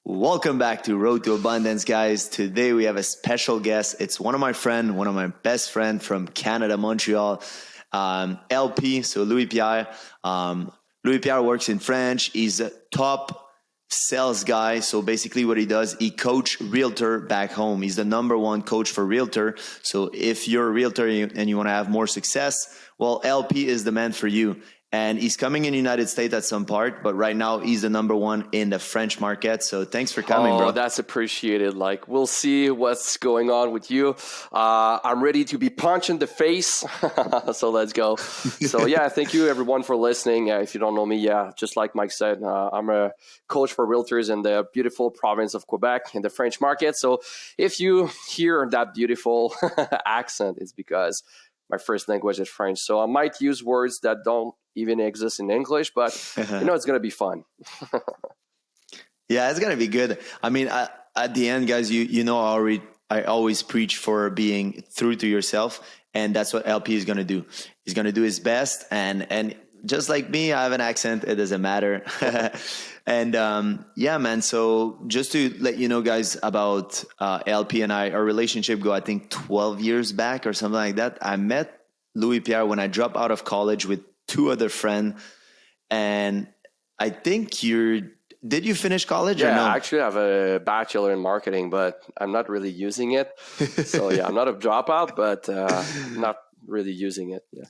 Welcome back to Road to Abundance, guys. Today we have a special guest. It's one of my best friend from Canada, Montreal, LP, so Louis Pierre. Louis Pierre works in French. He's a top sales guy. So basically what he does, he coach realtor back home. He's the number one coach for realtor. So if you're a realtor and you want to have more success, well, LP is the man for you. And he's coming in the United States at some part, but right now he's the number one in the French market. So thanks for coming, bro. That's appreciated. Like, we'll see what's going on with you. I'm ready to be punched in the face. So let's go. So yeah, thank you everyone for listening. If you don't know me, just like Mike said, I'm a coach for realtors in the beautiful province of Quebec in the French market. So if you hear that beautiful accent, it's because my first language is French. So I might use words that don't even exist in English, but it's going to be fun. Yeah, it's going to be good. I mean, at the end, guys, you know, I always preach for being true to yourself. And that's what LP is going to do. He's going to do his best. And just like me, I have an accent. It doesn't matter. And yeah, man. So just to let you know, guys, about LP and our relationship go, I think 12 years back or something like that. I met Louis Pierre when I dropped out of college with two other friends. And I think did you finish college or no? I actually have a bachelor in marketing, but I'm not really using it. So yeah, I'm not a dropout, but not really using it. Yeah.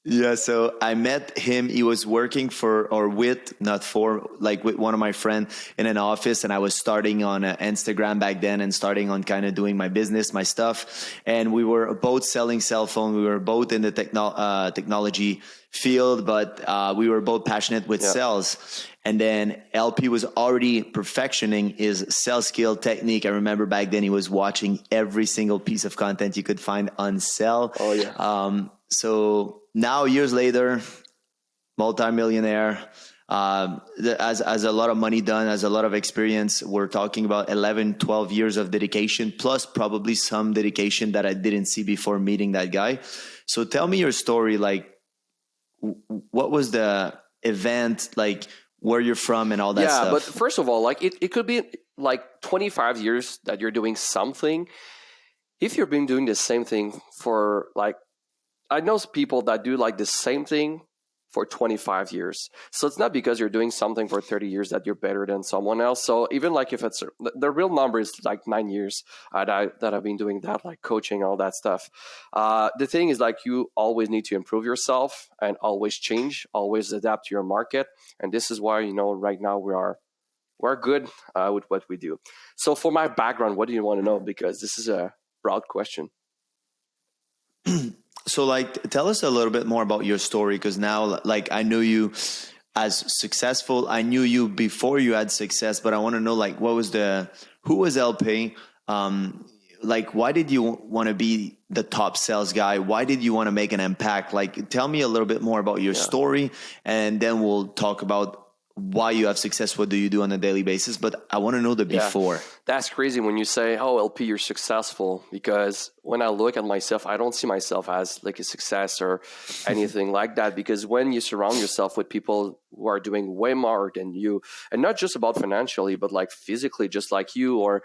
Yeah, so I met him. He was working with one of my friends in an office, and I was starting on Instagram back then and starting on kind of doing my business, my stuff. And we were both selling cell phone. We were both in the technology field, but we were both passionate with sales. And then LP was already perfectioning his sales skill technique. I remember back then he was watching every single piece of content you could find on sell. Oh yeah. So now, years later, multimillionaire, has a lot of money done, has a lot of experience. We're talking about 11, 12 years of dedication, plus probably some dedication that I didn't see before meeting that guy. So tell me your story. Like, what was the event, like where you're from and all that stuff? Yeah, but first of all, like it could be like 25 years that you're doing something. If you've been doing the same thing for like, I know people that do like the same thing for 25 years. So it's not because you're doing something for 30 years that you're better than someone else. So even like if it's the real number is like 9 years that I've been doing that, like coaching, all that stuff. The thing is like you always need to improve yourself and always change, always adapt to your market. And this is why, right now we're good with what we do. So for my background, what do you want to know? Because this is a broad question. So like, tell us a little bit more about your story. Cause now, like, I knew you as successful. I knew you before you had success, but I want to know, like, who was LP? Like, why did you want to be the top sales guy? Why did you want to make an impact? Like, tell me a little bit more about your story, and then we'll talk about why you have success. What do you do on a daily basis? But I want to know the before. That's crazy when you say, oh, LP, you're successful, because when I look at myself, I don't see myself as like a success or anything like that. Because when you surround yourself with people who are doing way more than you, and not just about financially, but like physically, just like you, or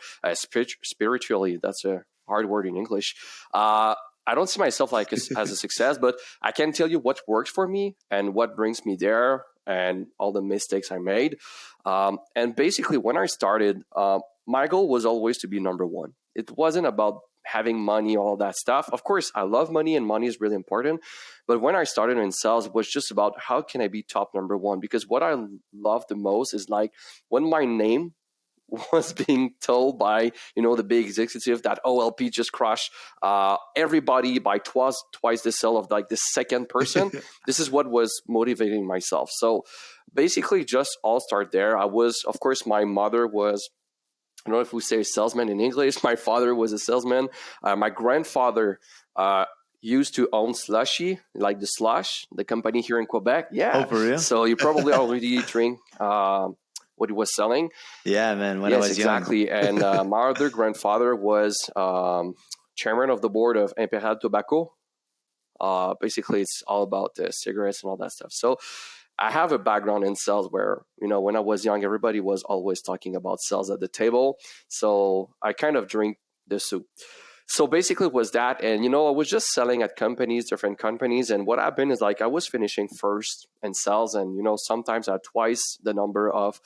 spiritually, that's a hard word in English. I don't see myself like as a success, but I can tell you what works for me and what brings me there, and all the mistakes I made. And basically, when I started, my goal was always to be number one. It wasn't about having money, all that stuff. Of course, I love money, and money is really important. But when I started in sales, it was just about how can I be top number one? Because what I love the most is like when my name was being told by the big executive that OLP just crushed everybody by twice the sale of like the second person. This is what was motivating myself. So basically just all start there. Of course, my mother was, I don't know if we say salesman in English. My father was a salesman. My grandfather used to own Slushy, like the Slush, the company here in Quebec. Yeah. Oh, for real? So you probably already drink what he was selling. Yeah, man. When I was exactly. young. And my other grandfather was chairman of the board of Imperial Tobacco. Basically, it's all about cigarettes and all that stuff. So I have a background in sales where, when I was young, everybody was always talking about sales at the table. So I kind of drink the soup. So basically it was that. And, I was just selling at different companies. And what happened is like I was finishing first in sales. And, sometimes I had twice the number of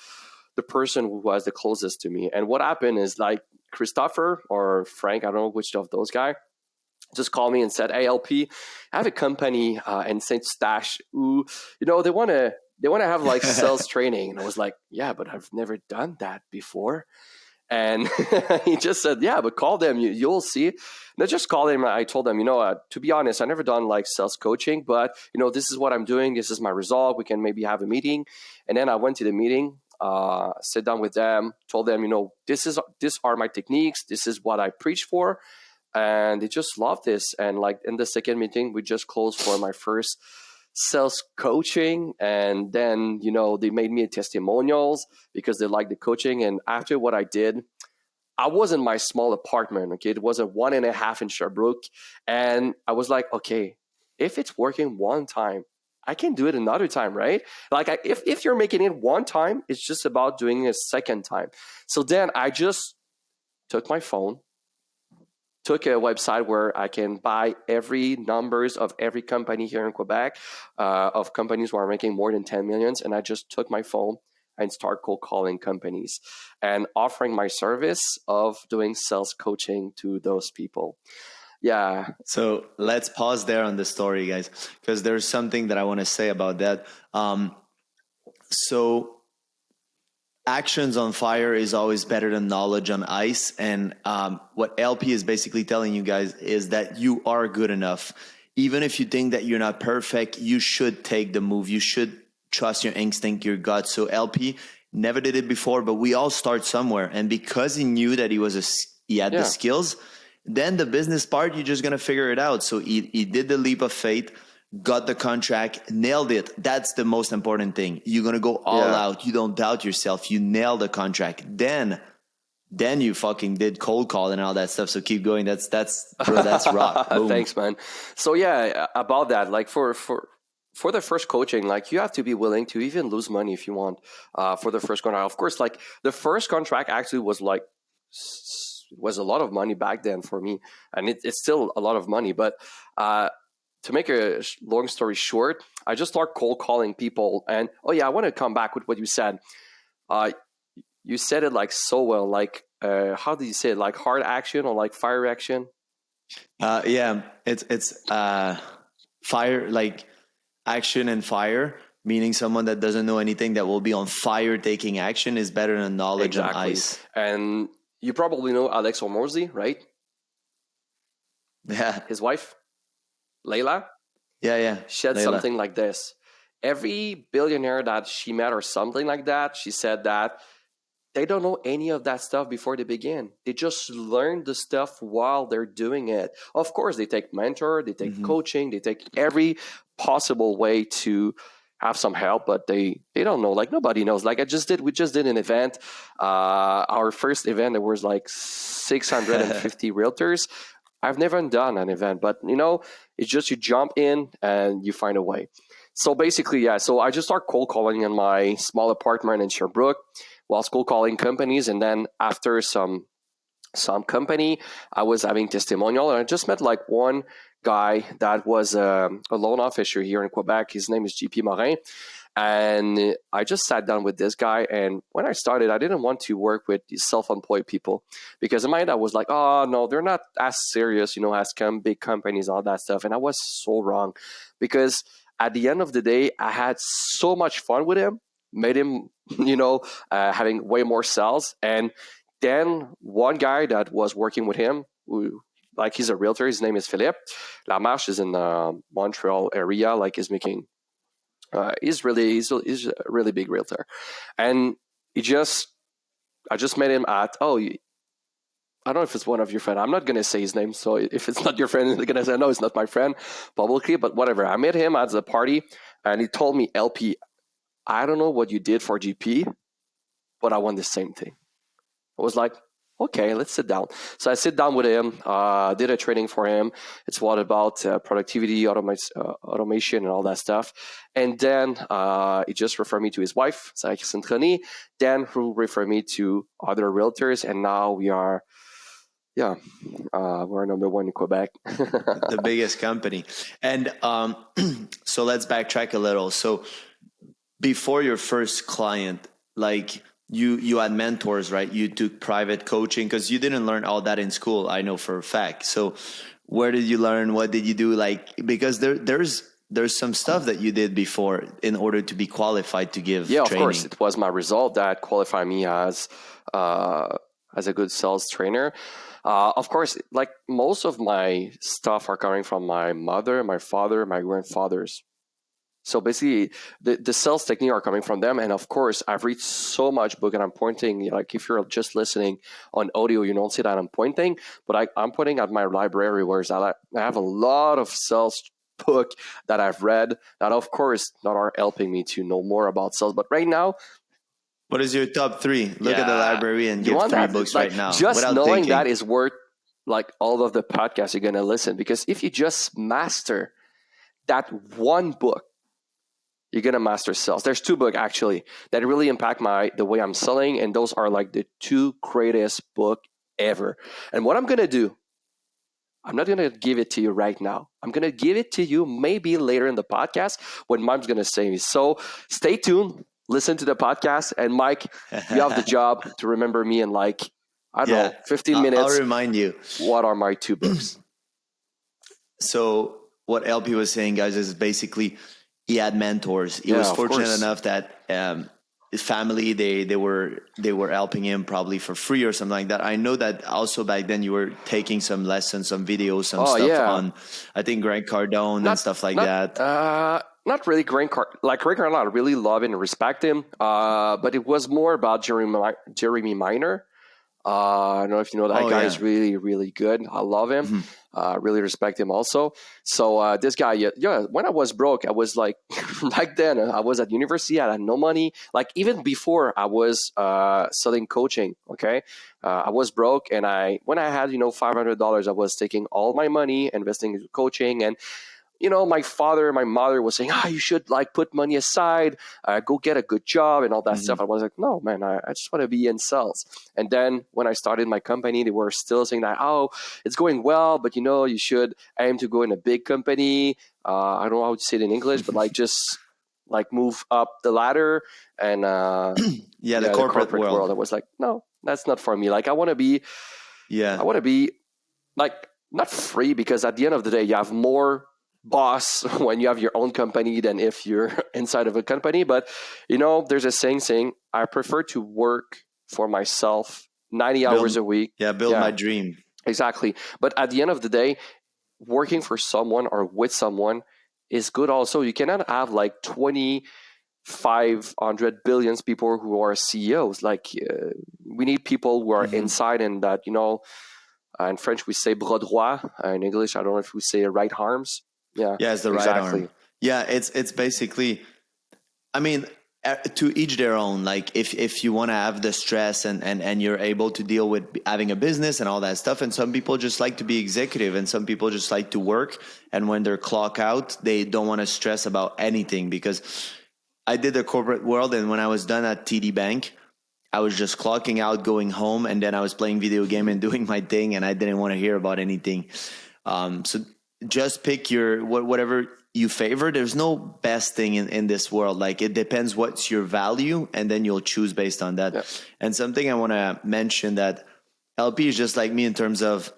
the person who was the closest to me. And what happened is like Christopher or Frank, I don't know which of those guys, just called me and said, "Hey, LP, I have a company in Saint Eustache who, they want to have like sales training." And I was like, "Yeah, but I've never done that before." And he just said, "Yeah, but call them. You'll see." And I just called him. I told them, to be honest, I never done like sales coaching, but this is what I'm doing. This is my result. We can maybe have a meeting. And then I went to the meeting, sit down with them, told them, these are my techniques. This is what I preach for. And they just loved this. And like in the second meeting, we just closed for my first sales coaching. And then, they made me testimonials because they liked the coaching. And after what I did, I was in my small apartment. Okay. It was a 1.5 in Sherbrooke. And I was like, okay, if it's working one time, I can do it another time, right? Like if you're making it one time, it's just about doing it a second time. So then I just took my phone, took a website where I can buy every numbers of every company here in Quebec, of companies who are making more than 10 millions. And I just took my phone and start cold calling companies and offering my service of doing sales coaching to those people. Yeah. So let's pause there on the story, guys, because there's something that I want to say about that. So actions on fire is always better than knowledge on ice. And what LP is basically telling you guys is that you are good enough. Even if you think that you're not perfect, you should take the move. You should trust your instinct, your gut. So LP never did it before, but we all start somewhere. And because he knew that he had the skills, then the business part, you're just going to figure it out. So he did the leap of faith, got the contract, nailed it. That's the most important thing. You're going to go all out. You don't doubt yourself. You nail the contract. Then you fucking did cold call and all that stuff. So keep going. That's rock. Boom. Thanks, man. So yeah, about that, like for the first coaching, like you have to be willing to even lose money if you want, for the first contract. Of course, like the first contract actually was a lot of money back then for me, and it's still a lot of money. But to make a long story short, I just start cold calling people. And I want to come back with what you said. You said it like so well. Like how did you say it? Like hard action or like fire action? It's fire, like action and fire. Meaning someone that doesn't know anything that will be on fire taking action is better than knowledge on ice. And you probably know Alex Hormozy, right? Yeah. His wife, Layla? Yeah. She said Layla. something like this. Every billionaire that she met or something like that, she said that they don't know any of that stuff before they begin. They just learn the stuff while they're doing it. Of course, they take mentor, they take coaching, they take every possible way to have some help, but they don't know. Like nobody knows. Like we just did an event. Our first event, there was like 650 realtors. I've never done an event, but it's just you jump in and you find a way. So basically, so I just start cold calling in my small apartment in Sherbrooke while cold calling companies. And then after some company, I was having testimonial, and I just met like one guy that was a loan officer here in Quebec. His name is GP Morin. And I just sat down with this guy. And when I started, I didn't want to work with these self-employed people because in my head, I was like, oh, no, they're not as serious, as big companies, all that stuff. And I was so wrong because at the end of the day, I had so much fun with him, made him, having way more sales. And then one guy that was working with him, like he's a realtor, his name is Philippe. Lamarche is in the Montreal area, like he's making, he's a really big realtor. And I just met him at, I don't know if it's one of your friends. I'm not going to say his name. So if it's not your friend, you're going to say, no, it's not my friend publicly, but whatever. I met him at the party and he told me, LP, I don't know what you did for GP, but I want the same thing. I was like, okay, let's sit down. So I sit down with him, did a training for him. It's what about productivity, automation, and all that stuff. And then he just referred me to his wife, René, then who referred me to other realtors. And now we are, we're number one in Quebec. The biggest company. And so let's backtrack a little. So before your first client, like you had mentors, right? You took private coaching because you didn't learn all that in school, I know for a fact. So where did you learn? What did you do? Like, because there's some stuff that you did before in order to be qualified to give training. Of course, it was my result that qualified me as a good sales trainer. Of course, like most of my stuff are coming from my mother, my father, my grandfathers. So basically, the sales technique are coming from them. And of course, I've read so much book, and I'm pointing, like if you're just listening on audio, you don't see that I'm pointing, but I'm pointing at my library where I have a lot of sales book that I've read that, of course, not are helping me to know more about sales. But right now, what is your top three? Look at the library and give three books right now. Just knowing that is worth like all of the podcasts you're going to listen, because if you just master that one book, you're going to master sales. There's two books actually that really impact the way I'm selling. And those are like the two greatest book ever. And what I'm going to do, I'm not going to give it to you right now. I'm going to give it to you maybe later in the podcast when Mike's going to say me. So stay tuned, listen to the podcast. And Mike, you have the job to remember me in like, I don't know, 15 minutes. I'll remind you. What are my two books? So what LP was saying, guys, is basically he had mentors. He was fortunate enough that his family, they were helping him probably for free or something like that. I know that also back then you were taking some lessons, some videos, some stuff on, I think, Grant Cardone and stuff like that. Not really Grant Cardone. Like Grant Cardone, I really love and respect him. But it was more about Jeremy Minor. I don't know if you know that guy is really, really good. I love him. Really respect him also. So this guy, when I was broke, I was like, back then I was at university, I had no money. Like even before I was selling coaching, okay? I was broke, and when I had, $500, I was taking all my money, investing in coaching. And my father, my mother was saying, you should like put money aside, go get a good job and all that stuff. I was like, no, man, I just want to be in sales. And then when I started my company, they were still saying that, it's going well, but you should aim to go in a big company. I don't know how to say it in English, but like just like move up the ladder and the corporate world. I was like, no, that's not for me. Like I want to be like not free, because at the end of the day, you have more boss when you have your own company than if you're inside of a company. But there's a saying I prefer to work for myself 90 hours a week. Build my dream. Exactly. But at the end of the day, working for someone or with someone is good also. You cannot have like 2,500 billion people who are CEOs. Like we need people who are inside, and that in French we say bras droit. In English, I don't know if we say right arms. It's the right arm. It's basically, I mean, to each their own. Like if you want to have the stress and you're able to deal with having a business and all that stuff, and some people just like to be executive, and some people just like to work, and when they're clock out, they don't want to stress about anything. Because I did the corporate world, and when I was done at TD Bank, I was just clocking out, going home, and then I was playing video game and doing my thing, and I didn't want to hear about anything. So just pick your whatever you favor. There's no best thing in this world. Like it depends what's your value, and then you'll choose based on that. And something I want to mention, that LP is just like me in terms of,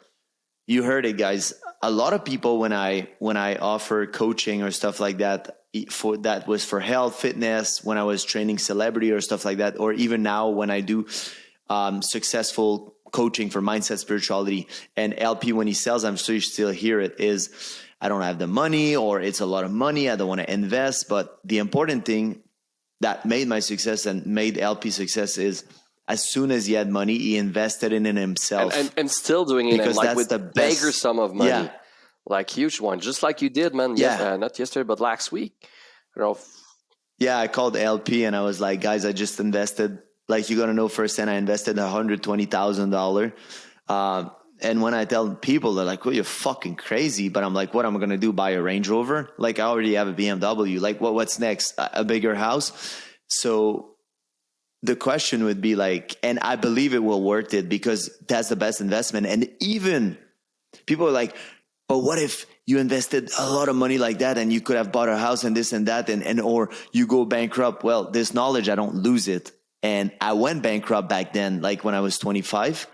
you heard it, guys. A lot of people, when I offer coaching or stuff like that, that was for health, fitness, when I was training celebrity or stuff like that, or even now when I do successful coaching for mindset, spirituality, and LP, when he sells, I'm sure you still hear it, is I don't have the money, or it's a lot of money, I don't want to invest. But the important thing that made my success and made LP success is, as soon as he had money, he invested in himself, and still doing it, because like that's with the best bigger sum of money, like huge one, just like you did, man. Not yesterday, but last week. I called LP and I was like, guys, I just invested Like, you're gonna know firsthand. I invested $120,000. And when I tell people, they're like, "Well, you're fucking crazy." But I'm like, "What am I gonna do? Buy a Range Rover? Like, I already have a BMW. Like, what's next? A bigger house?" So the question would be like, and I believe it will worth it because that's the best investment. And even people are like, "But what if you invested a lot of money like that and you could have bought a house and this and that and or you go bankrupt?" Well, this knowledge, I don't lose it. And I went bankrupt back then, like when I was 25,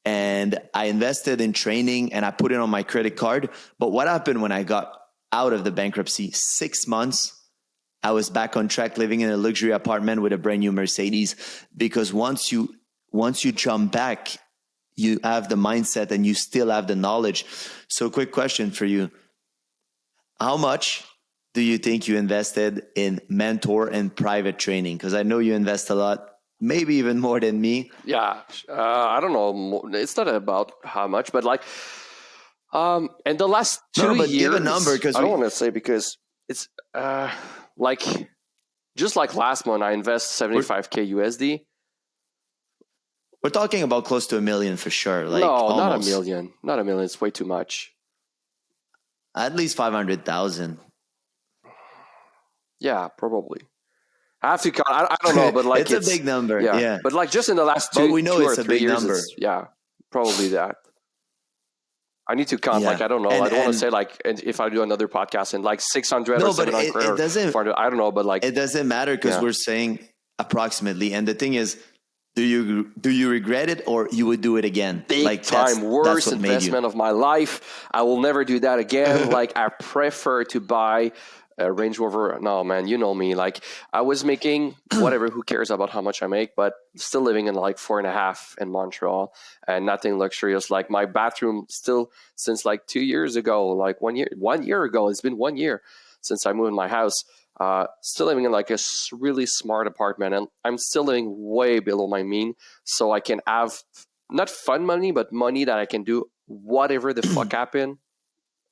and I invested in training and I put it on my credit card. But what happened when I got out of the bankruptcy? 6 months, I was back on track, living in a luxury apartment with a brand new Mercedes. Because once you jump back, you have the mindset and you still have the knowledge. So quick question for you. How much do you think you invested in mentor and private training? Because I know you invest a lot, maybe even more than me. Yeah, I don't know. It's not about how much, but like, in the last 2 years, give a number, because I don't want to say because it's like just like last month, I invest 75K USD. We're talking about close to $1 million for sure. Like, No, almost. not a million. Not a million. It's way too much. At least 500,000. Yeah, probably. I have to count. I don't know, but like it's a big number. Yeah. But like just in the last But two, we know 2 or it's a 3 big years, number. yeah, probably that. I need to count. Yeah. Like, I don't know. And- I don't want and- to say like, and if I do another podcast and like 600 No, or but 700 it or doesn't- 400, I don't know, but like, It doesn't matter because Yeah. we're saying approximately. And the thing is, do you regret it or you would do it again? big Like, time worst what made you. investment of my life. I will never do that again. Like, I prefer to buy a Range Rover. No, man, you know me. Like, I was making whatever. Who cares about how much I make? But still living in like 4.5 in Montreal, and nothing luxurious. Like, my bathroom still since like 2 years ago, like 1 year ago. It's been 1 year since I moved in my house. Still living in like a really smart apartment, and I'm still living way below my mean, so I can have not fun money, but money that I can do whatever the fuck happen.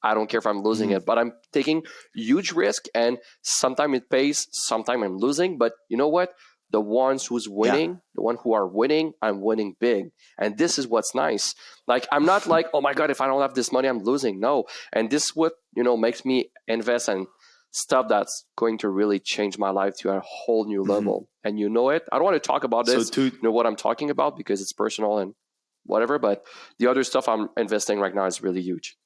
I don't care if I'm losing it, but I'm taking huge risk, and sometimes it pays, sometimes I'm losing. But you know what? The ones who's winning, the one who are winning, I'm winning big, and this is what's nice. Like, I'm not like, oh my god, if I don't have this money, I'm losing. No, and this is what makes me invest in stuff that's going to really change my life to a whole new level. And you know it. I don't want to talk about this. You know what I'm talking about because it's personal and whatever. But the other stuff I'm investing right now is really huge.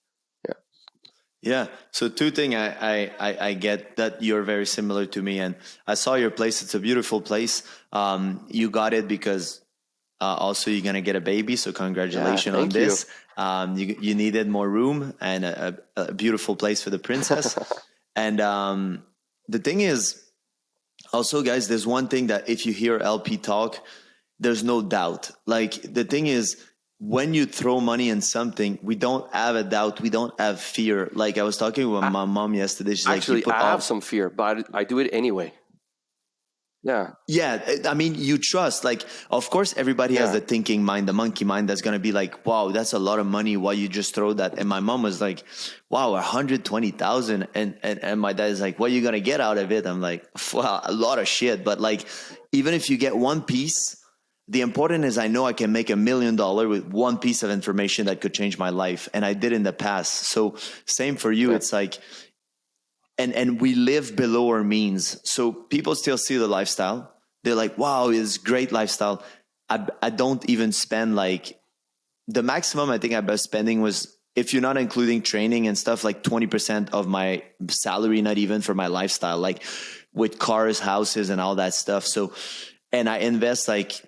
Yeah. So two things I get that you're very similar to me, and I saw your place. It's a beautiful place. You got it because also you're gonna get a baby. So congratulations on this. You needed more room and a beautiful place for the princess. And the thing is, also, guys, there's one thing that if you hear LP talk, there's no doubt. Like, the thing is, when you throw money in something, we don't have a doubt. We don't have fear. Like, I was talking with my mom yesterday. She's Actually, like, I have some fear, but I do it anyway. Yeah. I mean, you trust. Like, of course, everybody has the thinking mind, the monkey mind that's going to be like, wow, that's a lot of money. Why you just throw that? And my mom was like, wow, 120,000. And my dad is like, what are you going to get out of it? I'm like, well, a lot of shit. But like, even if you get one piece, the important is I know I can make $1 million with one piece of information that could change my life. And I did in the past. So same for you. It's like, and we live below our means. So people still see the lifestyle. They're like, wow, it's great lifestyle. I don't even spend like the maximum I think I was spending was, if you're not including training and stuff, like 20% of my salary, not even for my lifestyle, like with cars, houses, and all that stuff. So, and I invest like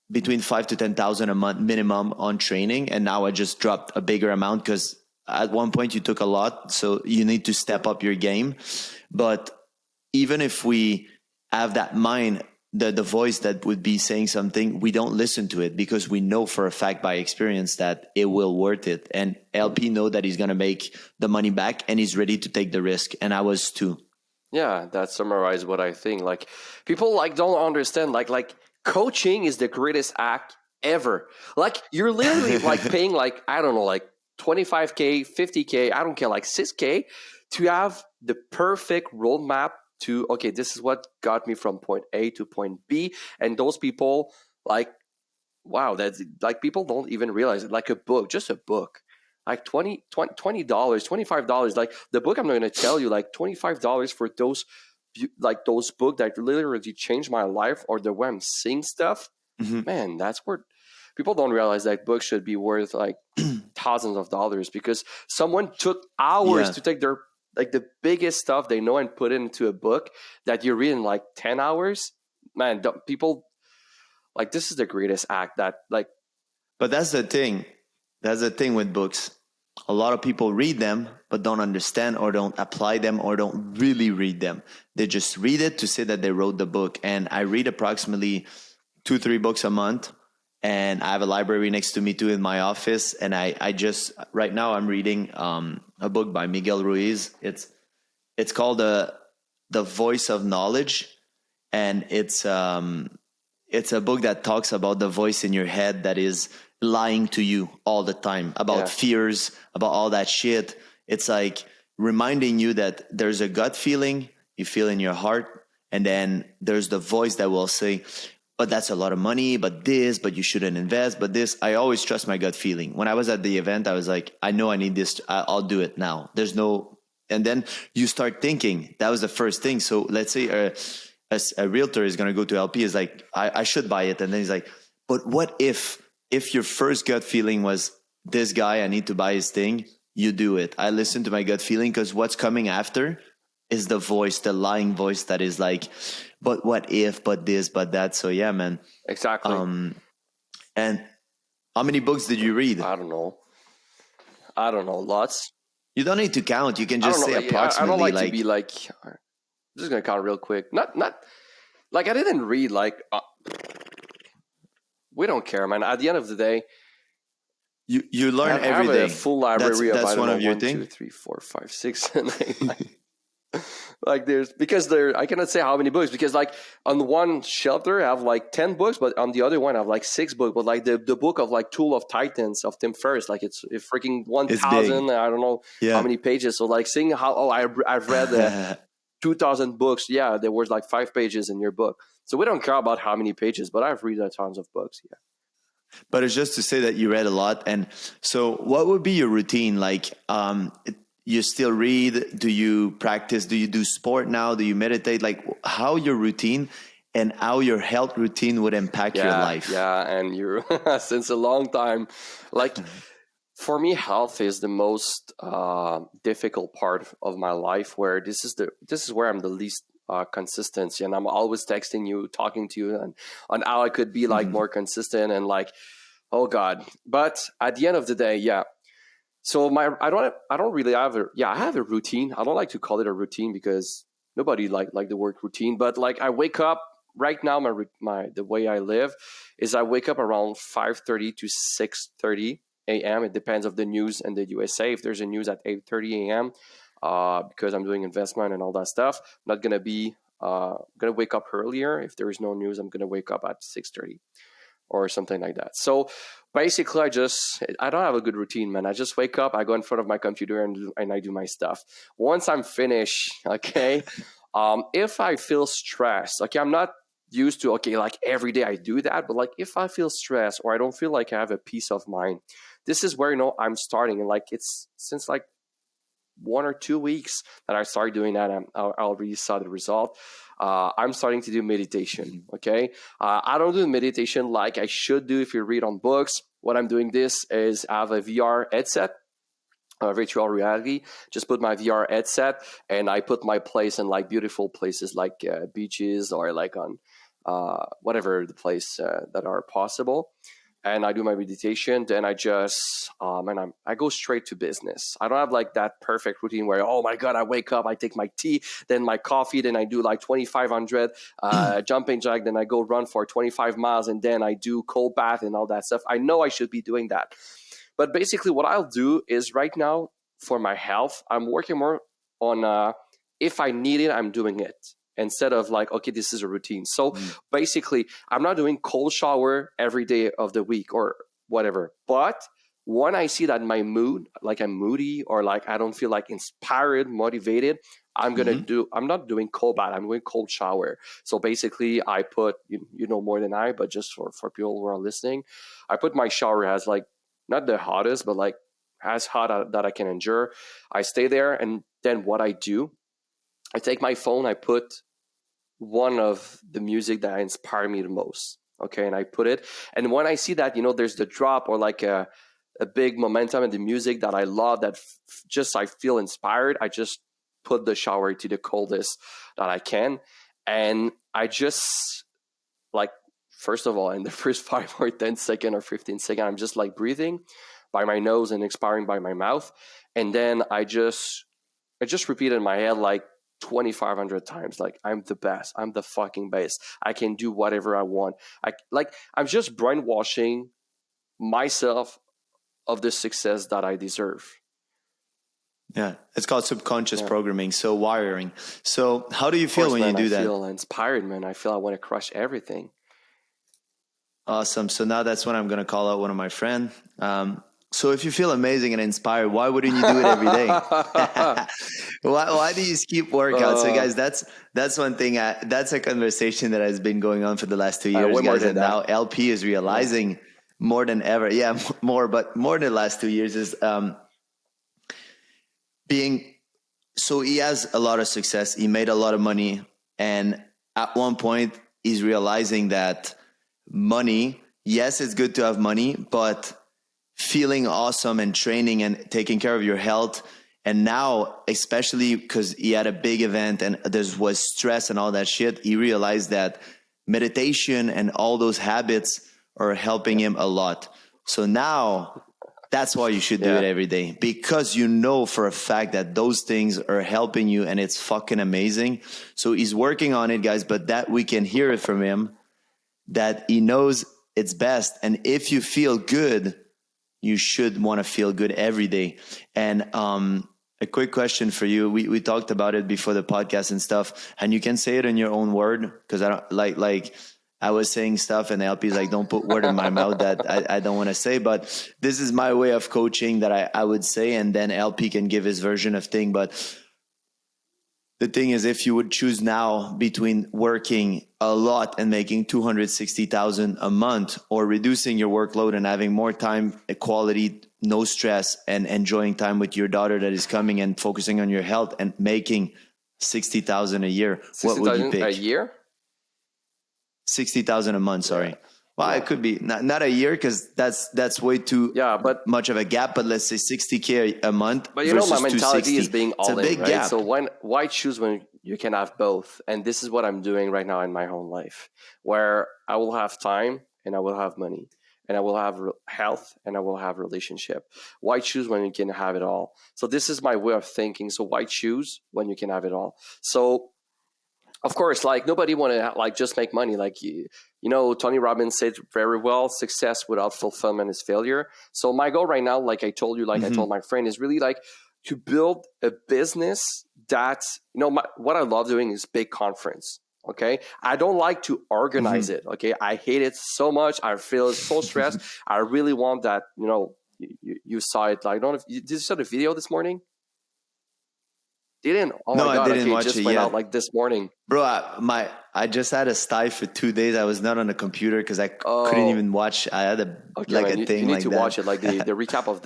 between 5 to 10,000 a month minimum on training. And now I just dropped a bigger amount because at one point you took a lot. So you need to step up your game. But even if we have that mind, the voice that would be saying something, we don't listen to it because we know for a fact by experience that it will worth it. And LP know that he's going to make the money back and he's ready to take the risk. And I was too. Yeah, that summarizes what I think. Like, people like don't understand, like coaching is the greatest act ever. Like, you're literally like paying like, I don't know, like 25K, 50K, I don't care, like 6K to have the perfect roadmap to, okay, this is what got me from point A to point B. And those people, like, wow, that's like, people don't even realize it. Like a book, just a book, like $20, $25. Like the book I'm going to tell you, like $25 for those, like those books that literally changed my life, or the way I'm seeing stuff. Mhm. Man, that's where people don't realize that books should be worth like thousands of dollars, because someone took hours Yeah. to take their, like the biggest stuff they know and put it into a book that you read in like 10 hours. Man, people, like, this is the greatest act that, like, But that's the thing. That's the thing with books. A lot of people read them, but don't understand or don't apply them or don't really read them. They just read it to say that they wrote the book. And I read approximately 2-3 books a month. And I have a library next to me too in my office. And I just, right now I'm reading a book by Miguel Ruiz. It's called The Voice of Knowledge. And it's a book that talks about the voice in your head that is lying to you all the time about fears, about all that shit. It's like reminding you that there's a gut feeling you feel in your heart, and then there's the voice that will say, but that's a lot of money, but you shouldn't invest, but this. I always trust my gut feeling. When I was at the event, I was like, I know I need this. I'll do it now. There's no, and then you start thinking. That was the first thing. So let's say a realtor is going to go to LP, is like, I should buy it. And then he's like, but what if your first gut feeling was, this guy, I need to buy his thing, you do it. I listen to my gut feeling, because what's coming after is the voice, the lying voice that is like, but what if, but this, but that. So yeah, man. exactly. And how many books did you read? I don't know. Lots. You don't need to count. You can just say approximately. I don't like to be like, I'm just going to count real quick. Not like, I didn't read like, we don't care, man. At the end of the day, you learn every day. I have a full library of, that's I don't one know, of your 1, things. 2, 3, 4, 5, 6, 7, 8, 9. Like I cannot say how many books, because like on one shelter I have like 10 books, but on the other one I have like 6 books. But like the book of like Tool of Titans of Tim Ferriss, like it's freaking 1,000, I don't know how many pages. So like seeing how, I've read 2,000 books. Yeah, there was like 5 pages in your book. So we don't care about how many pages, but I've read tons of books. Yeah. But it's just to say that you read a lot. And so what would be your routine? Like, you still read? Do you practice? Do you do sport now? Do you meditate? Like, how your routine and how your health routine would impact your life? Yeah, and you're since a long time. Like, for me, health is the most difficult part of my life, where this is where I'm the least consistency, and I'm always texting you, talking to you, and on how I could be like more consistent, and like, oh God. But at the end of the day, yeah. So I don't really have I have a routine. I don't like to call it a routine, because nobody like the word routine. But like, I wake up right now. The way I live is I wake up around 5:30 to 6:30 a.m. It depends of the news and the USA. If there's a news at 8:30 a.m., because I'm doing investment and all that stuff, I'm not gonna be gonna wake up earlier. If there is no news, I'm gonna wake up at 6:30 or something like that. So basically, I don't have a good routine, man. I just wake up, I go in front of my computer, and I do my stuff. Once I'm finished, okay, if I feel stressed, okay, I'm not used to, okay, like every day I do that, but like if I feel stressed or I don't feel like I have a peace of mind, this is where, I'm starting. And like, it's since like 1 or 2 weeks that I started doing that. I already saw the result. I'm starting to do meditation. Okay. I don't do meditation like I should do if you read on books. What I'm doing this is I have a VR headset, virtual reality. Just put my VR headset and I put my place in like beautiful places like beaches or like on whatever the place that are possible. And I do my meditation. Then I just I go straight to business. I don't have like that perfect routine where, oh my God, I wake up, I take my tea, then my coffee, then I do like 2,500 jumping jack, then I go run for 25 miles, and then I do cold bath and all that stuff. I know I should be doing that. But basically what I'll do is right now for my health, I'm working more on if I need it, I'm doing it, instead of like, okay, this is a routine. So basically, I'm not doing cold shower every day of the week or whatever. But when I see that my mood, like I'm moody or like I don't feel like inspired, motivated, I'm not doing cold bath. I'm doing cold shower. So basically I put, you know more than I, but just for people who are listening, I put my shower as like, not the hottest, but like as hot that I can endure. I stay there. And then what I do, I take my phone, I put one of the music that inspired me the most. Okay. And I put it. And when I see that, there's the drop or like a big momentum in the music that I love, that just I feel inspired, I just put the shower to the coldest that I can. And I just like, first of all, in the first 5 or 10 second or 15 second, I'm just like breathing by my nose and expiring by my mouth. And then I just repeat in my head like 2,500 times, like, I'm the best, I'm the fucking best, I can do whatever I want. I'm just brainwashing myself of the success that I deserve. Yeah, it's called subconscious programming, so wiring. So how do you feel when you do that? I feel inspired, man. I feel I want to crush everything. Awesome. So now that's when I'm going to call out one of my friends. So if you feel amazing and inspired, why wouldn't you do it every day? Why do you skip workouts? So guys, that's one thing. That's a conversation that has been going on for the last 2 years, guys. And now LP is realizing more than ever. Yeah, more than the last 2 years is being. So he has a lot of success. He made a lot of money. And at one point, he's realizing that money, yes, it's good to have money, but feeling awesome and training and taking care of your health. And now, especially because he had a big event and there was stress and all that shit, he realized that meditation and all those habits are helping him a lot. So now that's why you should do it every day, because you know for a fact that those things are helping you and it's fucking amazing. So he's working on it, guys, but that we can hear it from him that he knows it's best. And if you feel good, you should want to feel good every day. And a quick question for you. We talked about it before the podcast and stuff, and you can say it in your own word, because I don't like I was saying stuff and the LP's like, don't put word in my mouth that I don't want to say, but this is my way of coaching that I would say, and then LP can give his version of thing. But the thing is, if you would choose now between working a lot and making $260,000 a month, or reducing your workload and having more time, quality, no stress, and enjoying time with your daughter that is coming, and focusing on your health and making $60,000 a year, what would you pick? A year? 60,000 a month. Sorry. Well, it could be not a year, because that's way too much of a gap. But let's say 60K a month. But my mentality is being all in, right? Gap. So why choose when you can have both? And this is what I'm doing right now in my own life, where I will have time and I will have money and I will have health and I will have relationship. Why choose when you can have it all? So this is my way of thinking. So why choose when you can have it all? So of course, like, nobody want to like just make money. Like, Tony Robbins said very well, success without fulfillment is failure. So my goal right now, like I told you, like I told my friend, is really like to build a business that, what I love doing is big conference. Okay. I don't like to organize it. Okay. I hate it so much. I feel so stressed. I really want that, you saw it. Like, did you saw the video this morning? Didn't? Oh no, my God. I didn't watch it. Just it went yet. out like this morning. Bro, I just had a sty for 2 days. I was not on the computer because I couldn't even watch. I had a thing. You need like to that. watch it. Like the recap of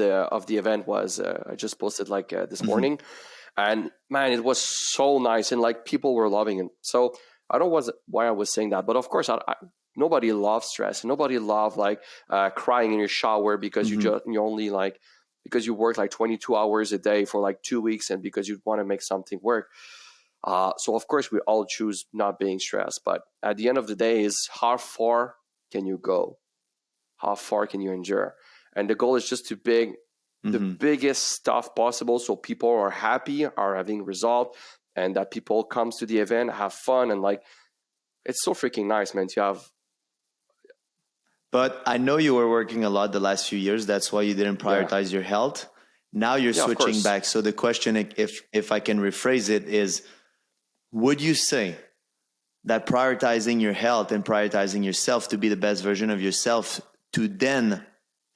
the event was I just posted this morning, and man, it was so nice, and like people were loving it. So I don't know why I was saying that, but of course, nobody loves stress. Nobody loves like crying in your shower because you only like, because you work like 22 hours a day for like 2 weeks, and because you want to make something work. So of course we all choose not being stressed, but at the end of the day is how far can you go? How far can you endure? And the goal is just to the biggest stuff possible, so people are happy, are having result, and that people comes to the event, have fun, and like, it's so freaking nice, man, to have. But I know you were working a lot the last few years. That's why you didn't prioritize your health. Now you're switching back. So the question, if I can rephrase it, is, would you say that prioritizing your health and prioritizing yourself to be the best version of yourself, to then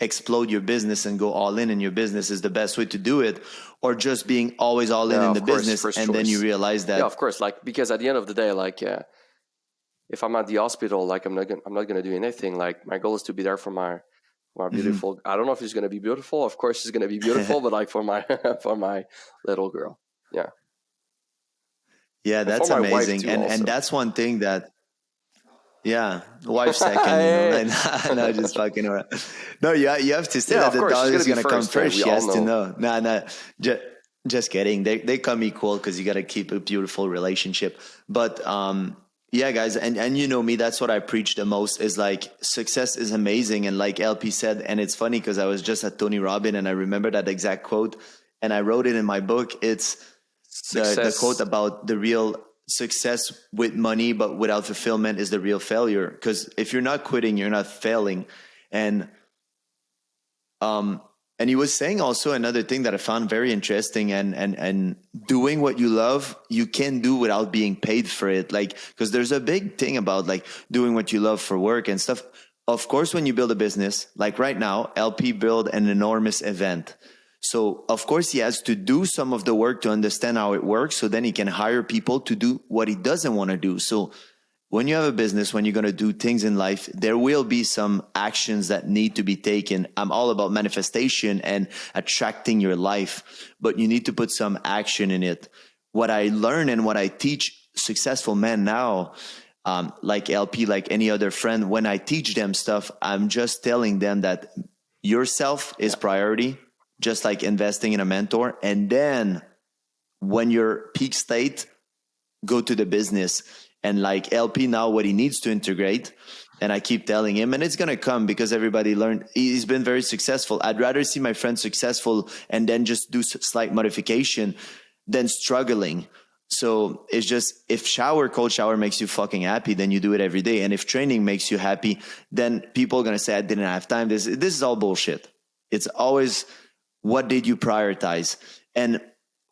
explode your business and go all in your business is the best way to do it, or just being always all in the business, first and then you choice. realize that Of course, like, because at the end of the day, like, if I'm at the hospital, like, I'm not gonna do anything. Like, my goal is to be there for my beautiful. I don't know if she's gonna be beautiful. Of course, she's gonna be beautiful, but like, for my for my little girl, yeah, yeah, and for that's my wife amazing. too, And also. that's one thing that, yeah, wife second, Hey. no, just fucking around. No, you have to say Yeah, that of the course, she's dog gonna is be gonna come first, man. first. We She all has to know. know. No, just kidding. They come equal because you got to keep a beautiful relationship. But yeah, guys, and you know me, that's what I preach the most, is like, success is amazing. And like LP said, and it's funny because I was just at Tony Robbins and I remember that exact quote, and I wrote it in my book. It's the quote Success. about the real success with money but without fulfillment is the real failure. Because if you're not quitting, you're not failing. And um and he was saying also another thing that I found very interesting, and doing what you love, you can do without being paid for it. Like, because there's a big thing about like doing what you love for work and stuff. Of course, when you build a business, like right now, LP built an enormous event. So of course he has to do some of the work to understand how it works, so then he can hire people to do what he doesn't want to do. So when you have a business, when you're going to do things in life, there will be some actions that need to be taken. I'm all about manifestation and attracting your life, but you need to put some action in it. What I learn and what I teach successful men now, like LP, like any other friend, when I teach them stuff, I'm just telling them that yourself is priority, just like investing in a mentor. And then when you're peak state, go to the business. And like LP now, what he needs to integrate, and I keep telling him, and it's going to come because everybody learned, he's been very successful. I'd rather see my friend successful and then just do slight modification than struggling. So it's just, if cold shower makes you fucking happy, then you do it every day. And if training makes you happy, then people are going to say, I didn't have time. This is all bullshit. It's always, what did you prioritize? And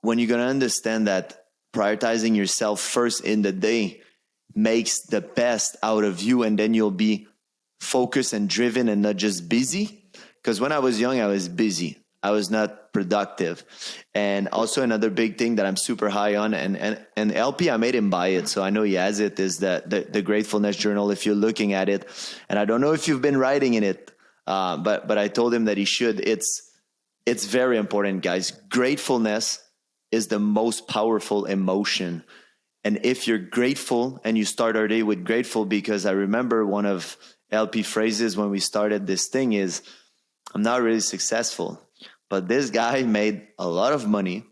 when you're going to understand that prioritizing yourself first in the day makes the best out of you, and then you'll be focused and driven and not just busy. Because when I was young, I was busy. I was not productive. And also another big thing that I'm super high on, and LP, I made him buy it, so I know he has it, is the Gratefulness Journal. If you're looking at it, and I don't know if you've been writing in it, but I told him that he should. It's very important, guys. Gratefulness is the most powerful emotion. And if you're grateful, and you start our day with grateful, because I remember one of LP phrases when we started this thing is, I'm not really successful, but this guy made a lot of money,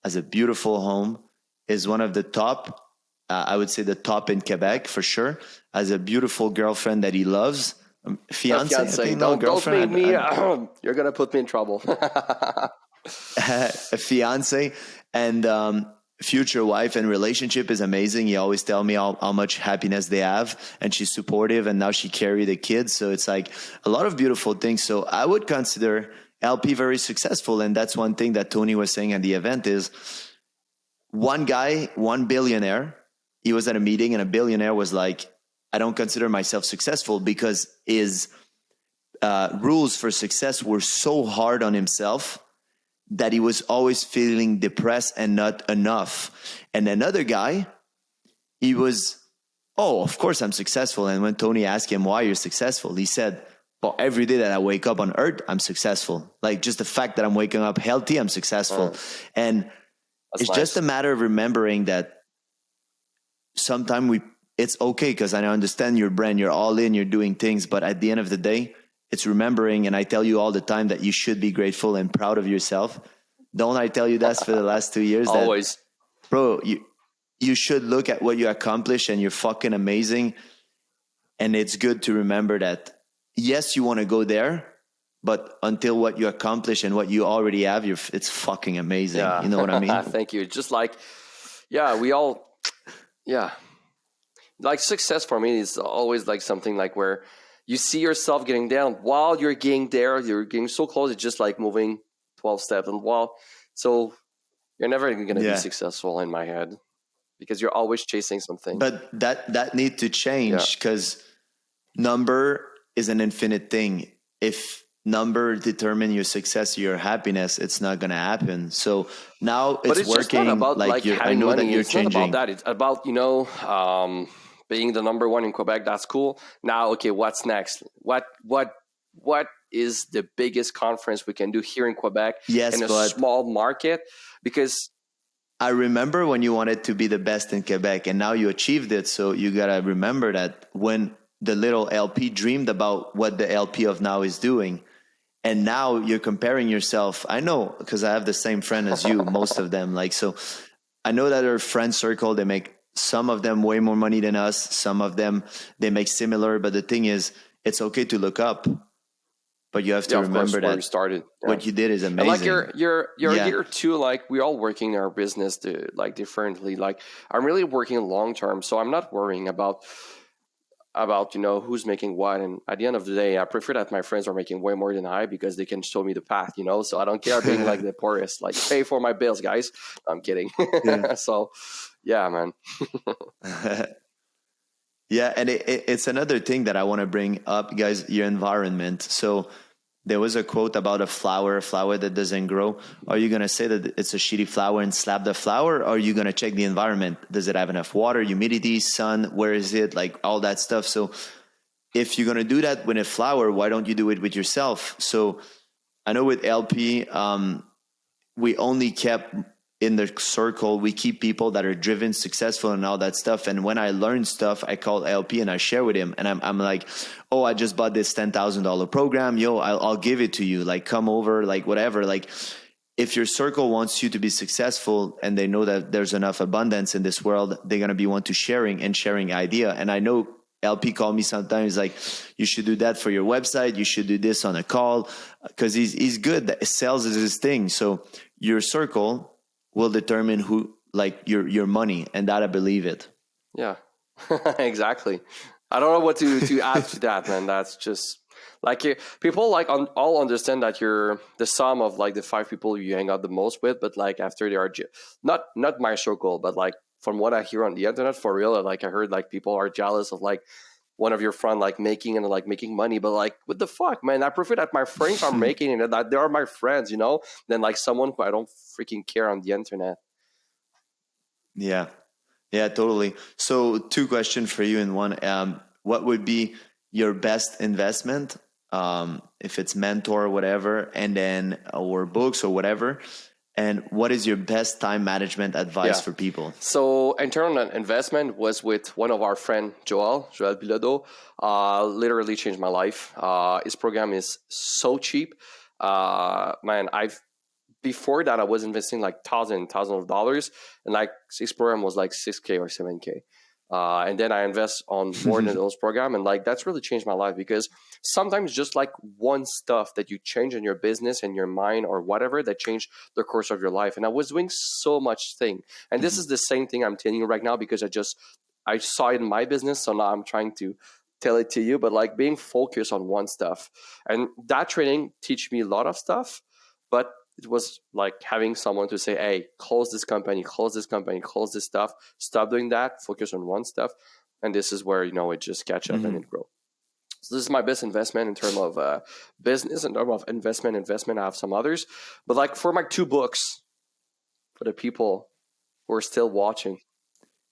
has a beautiful home, is one of the top, I would say the top in Quebec for sure, has a beautiful girlfriend that he loves. A Fiance, I fiance. think, no, Don't make girlfriend. me. You're gonna put me in trouble. A fiance, and future wife, and relationship is amazing. He always tell me how much happiness they have, and she's supportive, and now she carry the kids. So it's like a lot of beautiful things. So I would consider LP very successful. And that's one thing that Tony was saying at the event is, one guy, one billionaire, he was at a meeting, and a billionaire was like, I don't consider myself successful, because his rules for success were so hard on himself that he was always feeling depressed and not enough. And another guy, he was, oh, of course I'm successful. And when Tony asked him why you're successful, he said, well, every day that I wake up on earth, I'm successful. Like, just the fact that I'm waking up healthy, I'm successful. And That's it's just nice. a matter of remembering that sometimes it's okay, because I understand your brand, you're all in, you're doing things, but at the end of the day, it's remembering. And I tell you all the time that you should be grateful and proud of yourself. Don't I tell you that for the last 2 years? That, Always. bro, you should look at what you accomplished, and you're fucking amazing. And it's good to remember that, yes, you want to go there, but until what you accomplish and what you already have, it's fucking amazing. Yeah. You know what I mean? Thank you. Just like, yeah, we all, yeah. Like, success for me is always like something like where you see yourself getting down while you're getting there. You're getting so close. It's just like moving 12 steps. And so you're never going to be Yeah. successful in my head, because you're always chasing something. But that need to Yeah. change, because number is an infinite thing. If number determine your success, your happiness, it's not going to happen. So now But it's it's just not working. about Like like I having know that money. you're It's not about changing. that. It's about, being the number one in Quebec. That's cool. Now, okay, what's next? What is the biggest conference we can do here in Quebec Yes, in a but small market? Because I remember when you wanted to be the best in Quebec and now you achieved it. So you got to remember that when the little LP dreamed about what the LP of now is doing. And now you're comparing yourself. I know because I have the same friend as you, most of them. Like, so I know that our friend circle, they make some of them way more money than us. Some of them, they make similar. But the thing is, it's okay to look up, but you have yeah, to of course, remember where you that started. Yeah. what you did is And like amazing. you're Yeah. here too, like we all working our business like differently. Like I'm really working long term, so I'm not worrying about who's making what. And at the end of the day, I prefer that my friends are making way more than I, because they can show me the path, so I don't care being like the poorest. Like, pay for my bills, guys. I'm kidding. Yeah. So yeah, man. Yeah. And it's another thing that I want to bring up, guys, your environment. So there was a quote about a flower that doesn't grow. Are you going to say that it's a shitty flower and slap the flower? Or are you going to check the environment? Does it have enough water, humidity, sun? Where is it? Like all that stuff. So if you're going to do that with a flower, why don't you do it with yourself? So I know with LP, we only kept in the circle, we keep people that are driven, successful, and all that stuff. And when I learn stuff, I call LP and I share with him. And I'm like, oh, I just bought this $10,000 program. Yo, I'll give it to you. Like, come over, like, whatever. Like, if your circle wants you to be successful and they know that there's enough abundance in this world, they're going to be one to sharing idea. And I know LP called me sometimes like, you should do that for your website. You should do this on a call, because he's good. Sales is his thing. So your circle will determine who, like, your money, and that I believe it. Yeah. Exactly. I don't know what to add to that, man. That's just like people like all understand that you're the sum of like the 5 people you hang out the most with, but like after they are not my circle, but like from what I hear on the internet, for real, like I heard like people are jealous of like one of your friend like making money, but like what the fuck, man? I prefer that my friends are making it and that they are my friends, than like someone who I don't freaking care on the internet. Yeah. Yeah, totally. So 2 questions for you in one. What would be your best investment? If it's mentor or whatever, and then or books or whatever. And what is your best time management advice for people? So internal investment was with one of our friend, Joel Bilodeau. Literally changed my life. His program is so cheap. Man, before that I was investing like thousands of dollars, and like his program was like 6K or 7K. And then I invest on more than those program, and like that's really changed my life, because sometimes just like one stuff that you change in your business and your mind or whatever, that changed the course of your life. And I was doing so much thing, and this is the same thing I'm telling you right now, because I saw it in my business, so now I'm trying to tell it to you. But like being focused on one stuff, and that training teach me a lot of stuff, but it was like having someone to say, hey, close this company, close this stuff, stop doing that, focus on one stuff. And this is where, it just catch up and it grow. So this is my best investment in terms of business. In terms of investment, I have some others. But like for my 2 books, for the people who are still watching.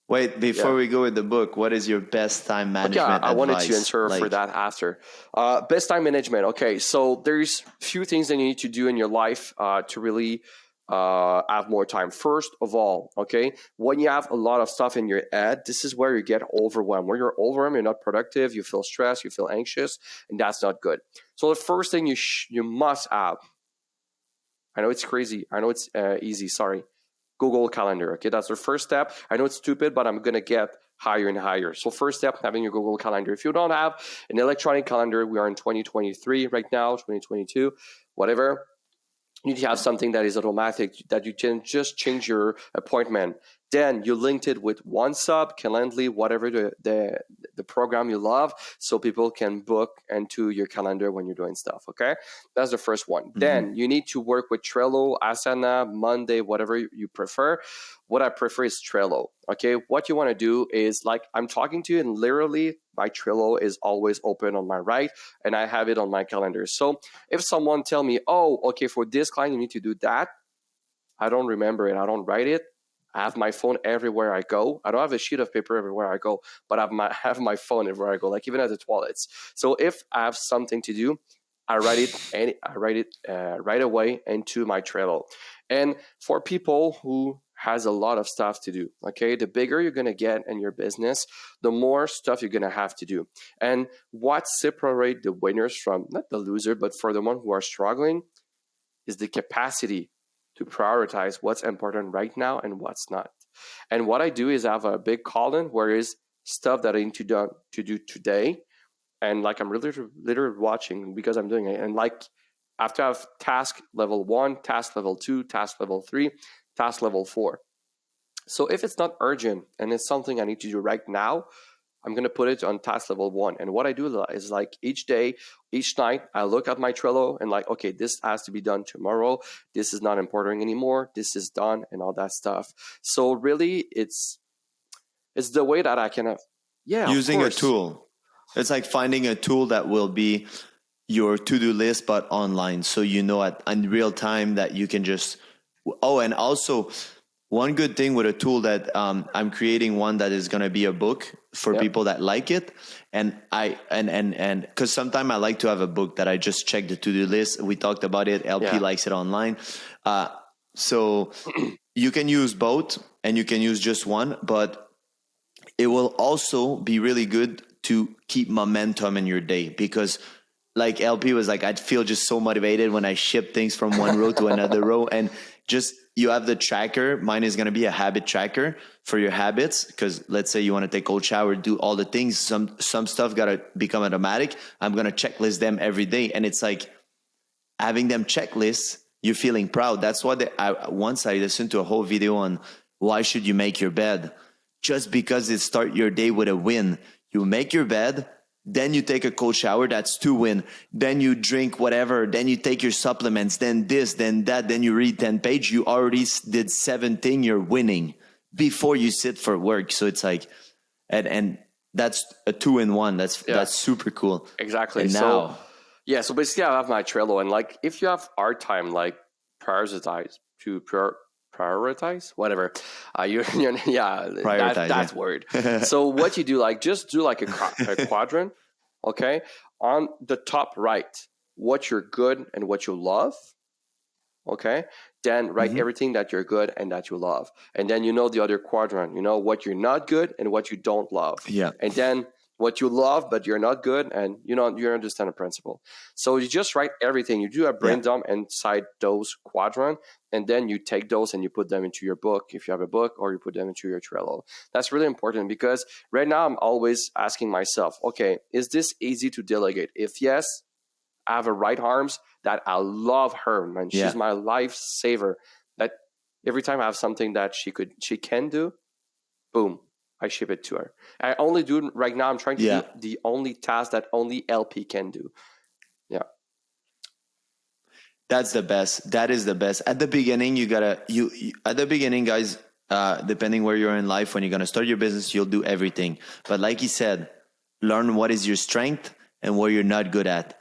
Wait, before we go with the book, what is your best time management I wanted advice? to answer for that after. Best time management. Okay, so there's few things that you need to do in your life to really have more time. First of all, okay, when you have a lot of stuff in your head, this is where you get overwhelmed. When you're overwhelmed, you're not productive, you feel stressed, you feel anxious, and that's not good. So the first thing you must have, I know it's crazy, I know it's easy, sorry, Google Calendar. Okay, that's the first step. I know it's stupid, but I'm gonna get higher and higher. So first step, having your Google Calendar. If you don't have an electronic calendar, we are in 2023 right now, 2022, whatever. You need to have something that is automatic, that you can just change your appointment Then you linked it with OneSub, Calendly, whatever the program you love, so people can book into your calendar when you're doing stuff. Okay, that's the first one. Then you need to work with Trello, Asana, Monday, whatever you prefer. What I prefer is Trello. Okay, what you want to do is, like, I'm talking to you, and literally my Trello is always open on my right, and I have it on my calendar. So if someone tell me, oh, okay, for this client you need to do that, I don't remember it, I don't write it. I have my phone everywhere I go. I don't have a sheet of paper everywhere I go, but I have my phone everywhere I go, like even at the toilets. So if I have something to do, I write it right away into my Trello. And for people who has a lot of stuff to do, okay, the bigger you're gonna get in your business, the more stuff you're gonna have to do. And what separate the winners from not the loser, but for the one who are struggling, is the capacity to prioritize what's important right now and what's not. And what I do is I have a big column where is stuff that I need to do today, and like I'm literally watching because I'm doing it. And like after I have task level 1, task level 2, task level 3, task level 4. So if it's not urgent and it's something I need to do right now, I'm going to put it on task level 1. And what I do is, like, each day, each night, I look at my Trello and like, okay, this has to be done tomorrow. This is not important anymore. This is done, and all that stuff. So really, it's the way that I can have, yeah, Using a tool. It's like finding a tool that will be your to-do list, but online. So you know in real time that you can just, oh, and also one good thing with a tool that I'm creating one that is going to be a book for people that like it. And because sometimes I like to have a book that I just check the to-do list. We talked about it. LP likes it online. So you can use both and you can use just one, but it will also be really good to keep momentum in your day, because like LP was like, I'd feel just so motivated when I ship things from one row to another row. And just, you have the tracker. Mine is going to be a habit tracker for your habits. Because let's say you want to take a cold shower, do all the things. Some stuff got to become automatic. I'm going to checklist them every day. And it's like having them checklists, you're feeling proud. That's why once I listened to a whole video on why should you make your bed, just because it start your day with a win. You make your bed, then you take a cold shower, that's 2 wins. Then you drink whatever, then you take your supplements, then this, then that, then you read 10 pages. You already did 17, you're winning before you sit for work. So it's like, and that's a 2-in-1. That's super cool. Exactly. And now, so basically I have my Trello, and like if you have hard time like prioritize whatever prioritize, that's word. So what you do, like, just do like a quadrant, okay, on the top right, what you're good and what you love, okay, then write everything that you're good and that you love, and then the other quadrant, what you're not good and what you don't love, and then what you love but you're not good, and you understand the principle. So you just write everything. You do a brain dump inside those quadrant, and then you take those and you put them into your book if you have a book, or you put them into your Trello. That's really important, because right now I'm always asking myself, okay, is this easy to delegate? If yes, I have a right arms that I love her, man. She's my lifesaver. That every time I have something that she can do, boom, I ship it to her. I only do right now. I'm trying to do the only task that only LP can do. Yeah. That's the best. That is the best. At the beginning, at the beginning, guys, depending where you're in life, when you're going to start your business, you'll do everything. But like he said, learn what is your strength and where you're not good at.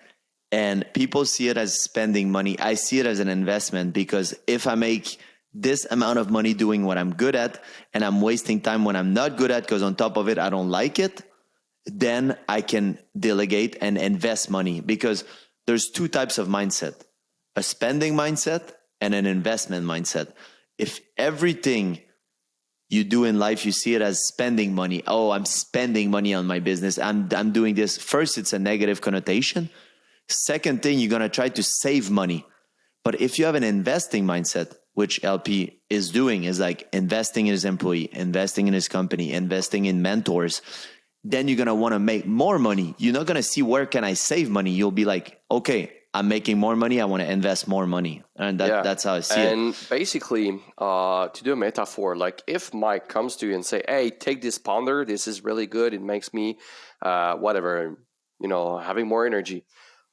And people see it as spending money. I see it as an investment, because if I make this amount of money doing what I'm good at, and I'm wasting time when I'm not good at, because on top of it, I don't like it, then I can delegate and invest money. Because there's 2 types of mindset: a spending mindset and an investment mindset. If everything you do in life, you see it as spending money. Oh, I'm spending money on my business. I'm doing this. First, it's a negative connotation. Second thing, you're going to try to save money. But if you have an investing mindset, which LP is doing, is like investing in his employee, investing in his company, investing in mentors, then you're going to want to make more money. You're not going to see where can I save money. You'll be like, okay, I'm making more money, I want to invest more money. And that's how I see it. And basically, to do a metaphor, like if Mike comes to you and say, hey, take this ponder, this is really good, it makes me whatever, having more energy.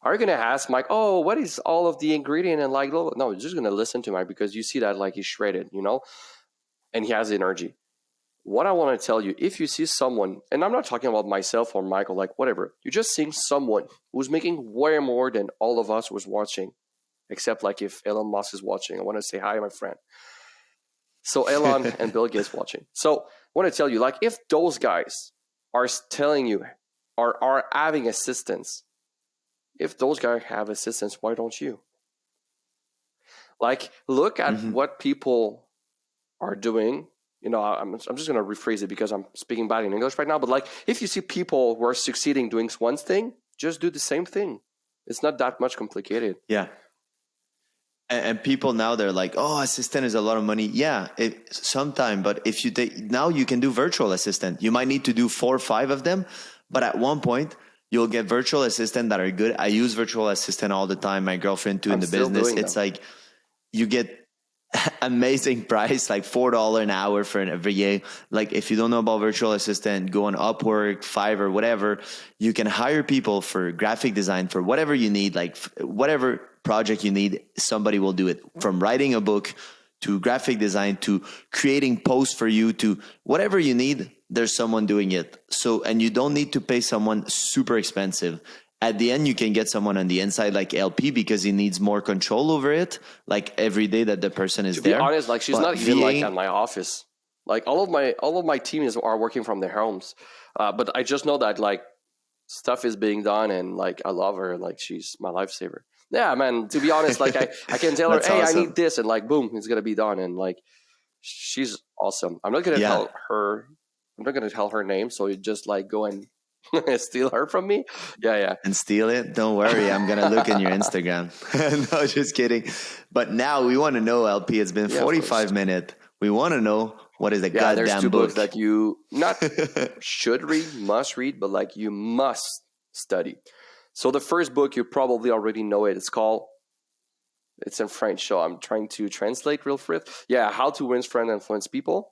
Are you going to ask Mike, oh, what is all of the ingredient? And like, no, you're just going to listen to Mike because you see that like he's shredded, and he has energy. What I want to tell you, if you see someone, and I'm not talking about myself or Michael, like whatever, you're just seeing someone who's making way more than all of us was watching, except like if Elon Musk is watching. I want to say hi, my friend. So Elon and Bill Gates watching. So I want to tell you, like if those guys are telling you or are having assistance, if those guys have assistance, why don't you? Like look at what people are doing. I'm just going to rephrase it because I'm speaking bad in English right now. But like, if you see people who are succeeding doing one thing, just do the same thing. It's not that much complicated. Yeah. And people now, they're like, oh, assistant is a lot of money. Yeah, sometime. But if you now you can do virtual assistant. You might need to do 4 or 5 of them. But at one point, you'll get virtual assistant that are good. I use virtual assistant all the time. My girlfriend too in the business. It's like you get amazing price, like $4 an hour for an VA. Like if you don't know about virtual assistant, go on Upwork, Fiverr, whatever. You can hire people for graphic design for whatever you need, like whatever project you need, somebody will do it. From writing a book to graphic design to creating posts for you to whatever you need, there's someone doing it. So, and you don't need to pay someone super expensive. At the end, you can get someone on the inside like LP because he needs more control over it. Like every day that the person is there. To be honest, like she's not even like at my office. Like all of my team are working from their homes. But I just know that like stuff is being done, and like I love her. Like she's my lifesaver. Yeah, man. To be honest, like I can tell her, hey, awesome. I need this, and like boom, it's gonna be done. And like she's awesome. I'm not gonna tell her. I'm not gonna tell her name. So you just like go and steal her from me. Yeah. And steal it? Don't worry. I'm going to look in your Instagram. No, just kidding. But now we want to know, LP. It's been 45 minutes. We want to know what is the goddamn there's 2 book books that you not should read, must read, but like you must study. So the first book, you probably already know it. It's in French, so I'm trying to translate real quick. Yeah, How to Win Friends and Influence People,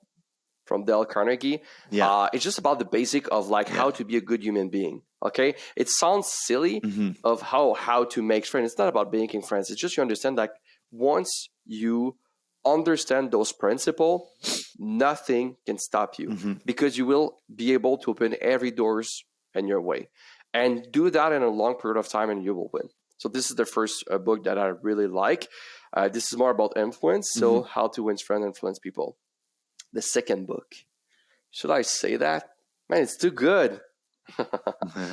from Dale Carnegie. It's just about the basic of like how to be a good human being. Okay, it sounds silly of how to make friends. It's not about making friends. It's just you understand that once you understand those principles, nothing can stop you because you will be able to open every doors in your way, and do that in a long period of time, and you will win. So this is the first book that I really like. This is more about influence. So How to Win Friends and Influence People. The second book. Should I say that? Man, it's too good.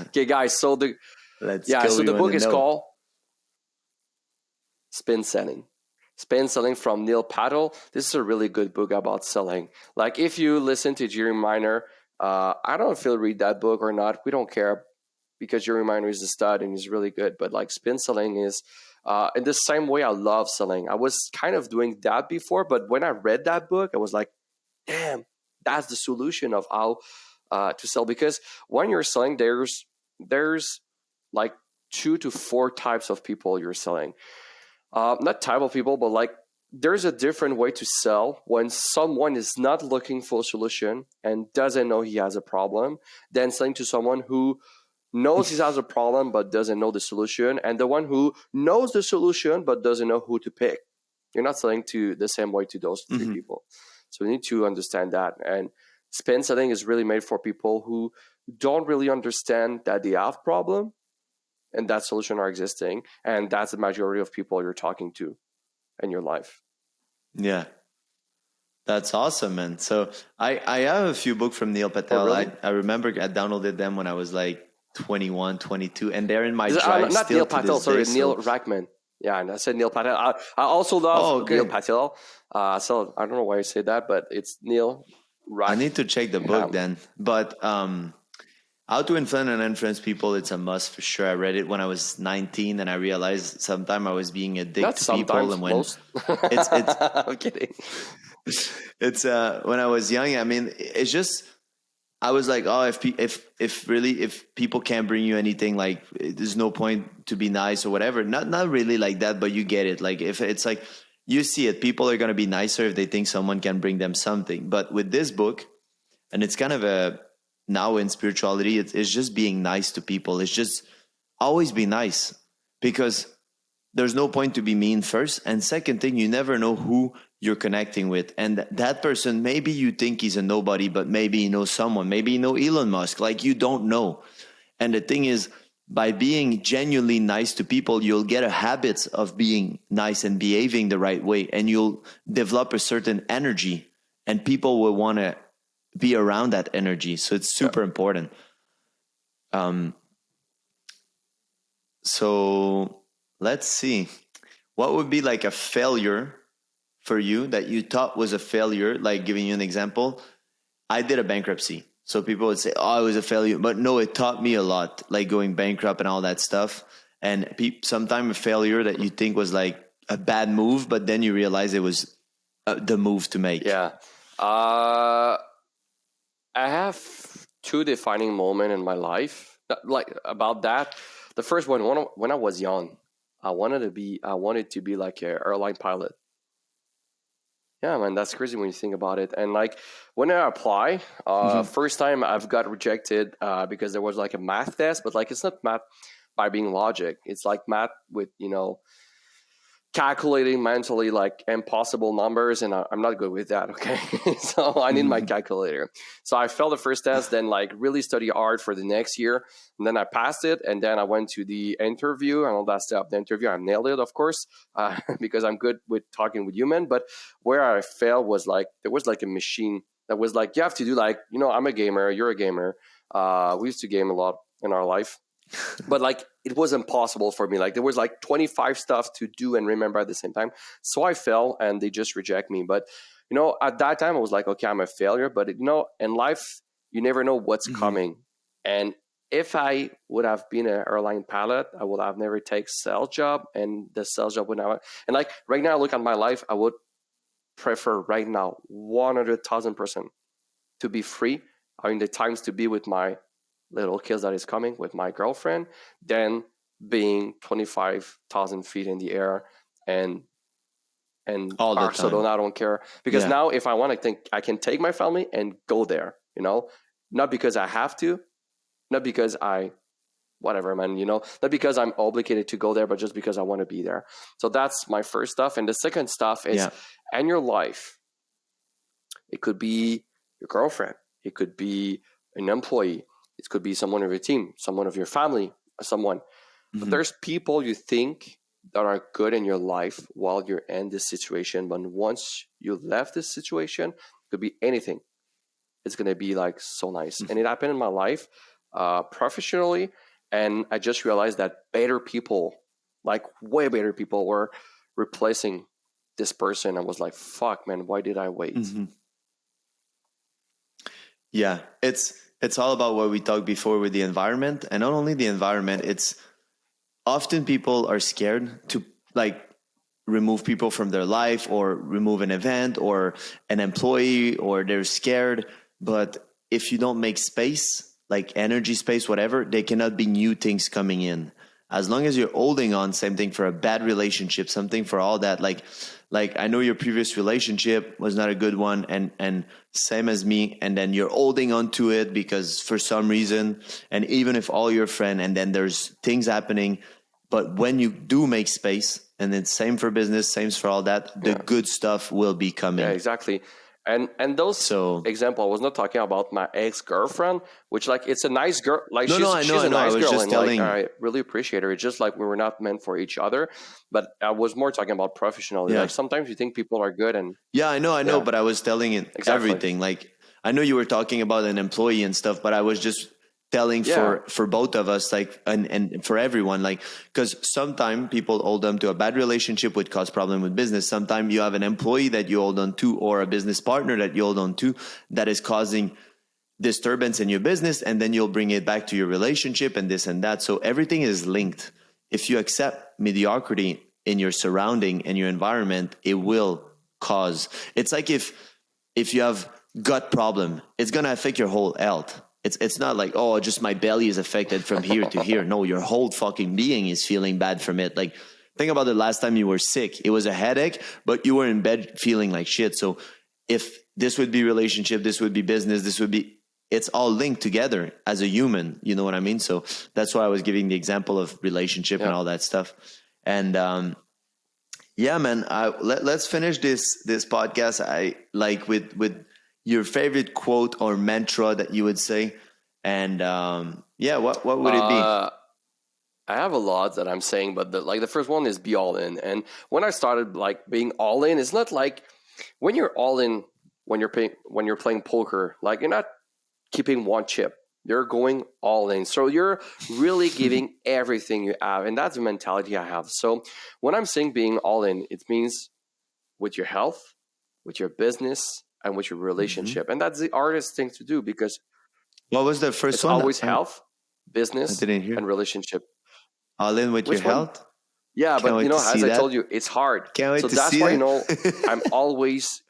Okay, guys. So the book is called Spin Selling. Spin Selling from Neil Patel. This is a really good book about selling. Like if you listen to Jerry Miner, I don't know if you'll read that book or not. We don't care because Jerry Miner is a stud and he's really good. But like Spin Selling is in the same way I love selling. I was kind of doing that before, but when I read that book, I was like, damn, that's the solution of how to sell. Because when you're selling, there's like 2 to 4 types of people you're selling. Not type of people, but like there's a different way to sell when someone is not looking for a solution and doesn't know he has a problem, than selling to someone who knows he has a problem but doesn't know the solution, and the one who knows the solution but doesn't know who to pick. You're not selling to the same way to those 3 people. So we need to understand that. And spin selling is really made for people who don't really understand that they have problem and that solution are existing. And that's the majority of people you're talking to in your life. Yeah. That's awesome, man. So I have a few books from Neil Patel. Oh, really? I remember I downloaded them when I was like 21, 22, and they're in my drive not still Neil Patel, to this day. Neil Rackman. Yeah, and I said Neil Patel. I also love Neil Patel. So I don't know why I say that, but it's Neil Rackman. I need to check the book then. But How to Influence and Influence People, it's a must for sure. I read it when I was 19, and I realized sometime I was being addicted to people. And when most. it's I'm kidding. It's when I was young. I mean, it's just I was like, oh, if people can't bring you anything, like there's no point to be nice or whatever. Not really like that, but you get it. Like if it's like you see it, people are gonna be nicer if they think someone can bring them something. But with this book, and it's kind of a now in spirituality, it's just being nice to people. It's just always be nice, because there's no point to be mean, first. And second thing, you never know who you're connecting with. And that person, maybe you think he's a nobody, but maybe you know someone, maybe you know Elon Musk, like you don't know. And the thing is, by being genuinely nice to people, you'll get a habit of being nice and behaving the right way. And you'll develop a certain energy, and people will want to be around that energy. So it's super important. So let's see. What would be like a failure for you that you thought was a failure? Like, giving you an example, I did a bankruptcy. So people would say, oh, it was a failure. But no, it taught me a lot, like going bankrupt and all that stuff. And sometimes a failure that you think was like a bad move, but then you realize it was the move to make. Yeah. I have two defining moments in my life, like about that. The first one, when I was young, I wanted to be like an airline pilot. Yeah, man, that's crazy when you think about it. And like when I apply, first time I've got rejected because there was like a math test, but like it's not math by being logic. It's like math with, calculating mentally like impossible numbers, and I'm not good with that. Okay. So I need my calculator. So I failed the first test, then like really study hard for the next year, and then I passed it, and then I went to the interview and all that stuff. The interview, I nailed it, of course, because I'm good with talking with human. But where I failed was like there was like a machine that was like, you have to do like, I'm a gamer, you're a gamer. We used to game a lot in our life. But like it was impossible for me. Like there was like 25 stuff to do and remember at the same time. So I fell and they just reject me. But at that time I was like, okay, I'm a failure. But in life, you never know what's coming. And if I would have been an airline pilot, I would have never take sales job, and the sales job would not. And like right now, I look at my life, I would prefer right now 100,000% to be free, having the times to be with my little kids that is coming, with my girlfriend, than being 25,000 feet in the air and all the Barcelona. time. I don't care, because now if I want to think, I can take my family and go there. Not because I have to, not because I whatever, man. Not because I'm obligated to go there, but just because I want to be there. So that's my first stuff. And the second stuff is, in your life, it could be your girlfriend, it could be an employee, it could be someone of your team, someone of your family, someone. But there's people you think that are good in your life while you're in this situation. But once you left this situation, it could be anything. It's going to be like so nice. And it happened in my life professionally. And I just realized that better people, like way better people, were replacing this person. I was like, fuck, man, why did I wait? Yeah, it's all about what we talked before with the environment. And not only the environment, it's often people are scared to like remove people from their life or remove an event or an employee, or they're scared. But if you don't make space, like energy space, whatever, there cannot be new things coming in. As long as you're holding on, same thing for a bad relationship, something for all that. Like I know your previous relationship was not a good one, and same as me. And then you're holding on to it because for some reason, and even if all your friend, and then there's things happening. But when you do make space, and then same for business, same for all that, the good stuff will be coming. Yeah, exactly. And those example, I was not talking about my ex-girlfriend, which like it's a nice girl. Like she's a nice girl, and like I really appreciate her. It's just like we were not meant for each other. But I was more talking about professionally. Yeah. Like sometimes you think people are good, and I know. But I was telling it everything. Like I know you were talking about an employee and stuff, but I was just telling for both of us, like, and for everyone, like, because sometimes people hold on to a bad relationship, which cause problem with business. Sometimes you have an employee that you hold on to, or a business partner that you hold on to, that is causing disturbance in your business, and then you'll bring it back to your relationship and this and that. So everything is linked. If you accept mediocrity in your surrounding and your environment, it will cause. It's like if you have gut problem. It's going to affect your whole health. It's not like, oh, just my belly is affected from here to here. No, your whole fucking being is feeling bad from it. Like, think about the last time you were sick. It was a headache, but you were in bed feeling like shit. So if this would be relationship, this would be business, this would be, it's all linked together as a human. You know what I mean? So that's why I was giving the example of relationship and all that stuff. And, yeah, man, let's finish this podcast. I like with your favorite quote or mantra that you would say. And, yeah, what would it be? I have a lot that I'm saying, but the first one is be all in. And when I started like being all in, it's not like when you're all in when you're playing poker, like you're not keeping one chip. You're going all in. So you're really giving everything you have. And that's the mentality I have. So when I'm saying being all in, it means with your health, with your business, and with your relationship. And that's the hardest thing to do because What was the first it's one? always health, I business, didn't hear. and relationship. All in with Which your one? health? Yeah, Can't but wait you know, to as see I that. told you, it's hard. Can't wait So to that's see why, that. I'm always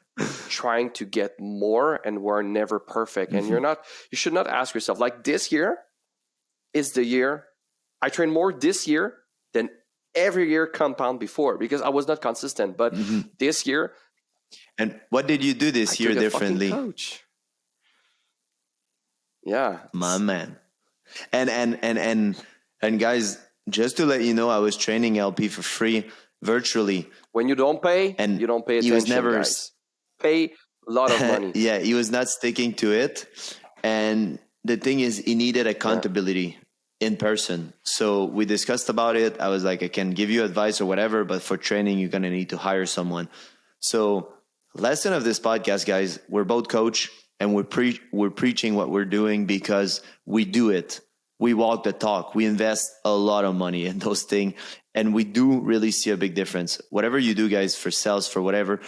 trying to get more, and we're never perfect. And you should not ask yourself, like, this year is the year I train more this year than every year compound before because I was not consistent. But this year, And what did you do I this year took a fucking differently? coach. Yeah. My man. And guys, just to let you know, I was training LP for free virtually. When you don't pay, And you don't pay he was attention, never guys. Pay a lot of money. yeah, he was not sticking to it. And the thing is, he needed accountability in person. So we discussed about it. I was like, I can give you advice or whatever, but for training, you're going to need to hire someone. So lesson of this podcast, guys, we're both coach and we're preaching what we're doing because we do it. We walk the talk. We invest a lot of money in those things. And we do really see a big difference. Whatever you do, guys, for sales, for whatever,